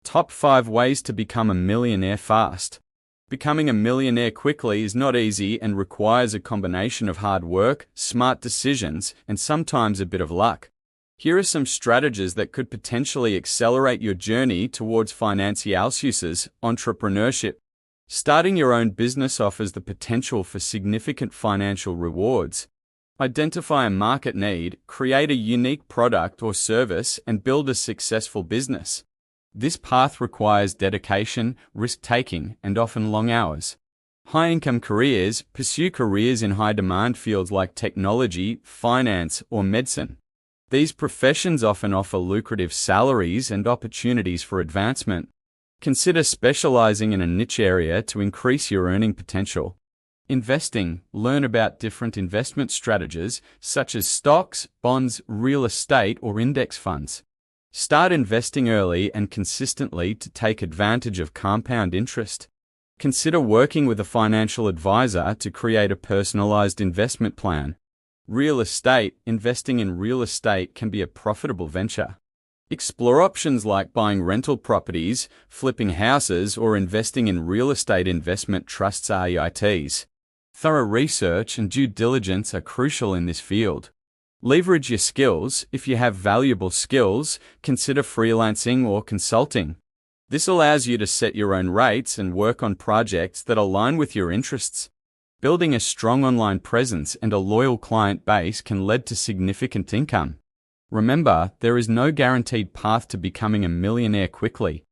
Top 5 ways to become a millionaire fast. Becoming a millionaire quickly is not easy and requires a combination of hard work, smart decisions, and sometimes a bit of luck. Here are some strategies that could potentially accelerate your journey towards financial success, entrepreneurship. Starting your own business offers the potential for significant financial rewards. Identify a market need, create a unique product or service, and build a successful business. This path requires dedication, risk-taking, and often long hours. High-income careers. Pursue careers in high-demand fields like technology, finance, or medicine. These professions often offer lucrative salaries and opportunities for advancement. Consider specializing in a niche area to increase your earning potential. Investing. Learn about different investment strategies such as stocks, bonds, real estate, or index funds. Start investing early and consistently to take advantage of compound interest. Consider working with a financial advisor to create a personalized investment plan. Real estate. Investing in real estate can be a profitable venture. Explore options like buying rental properties, flipping houses, or investing in real estate investment trusts (REITs). Thorough research and due diligence are crucial in this field. Leverage your skills. If you have valuable skills, consider freelancing or consulting. This allows you to set your own rates and work on projects that align with your interests. Building a strong online presence and a loyal client base can lead to significant income. Remember, there is no guaranteed path to becoming a millionaire quickly.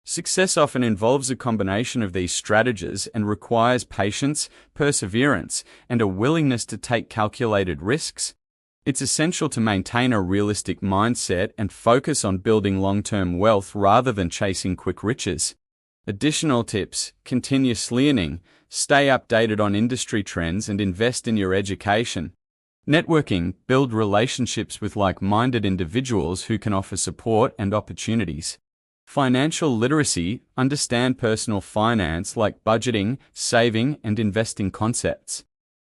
Success often involves a combination of these strategies and requires patience, perseverance, and a willingness to take calculated risks. It's essential to maintain a realistic mindset and focus on building long-term wealth rather than chasing quick riches. Additional tips: continuously learning, stay updated on industry trends, and invest in your education. Networking. Build relationships with like-minded individuals who can offer support and opportunities. Financial literacy. Understand personal finance like budgeting, saving, and investing concepts.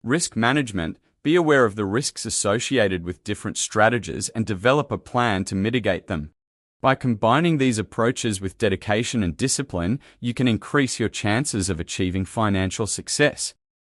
Risk management. Be aware of the risks associated with different strategies and develop a plan to mitigate them. By combining these approaches with dedication and discipline, you can increase your chances of achieving financial success.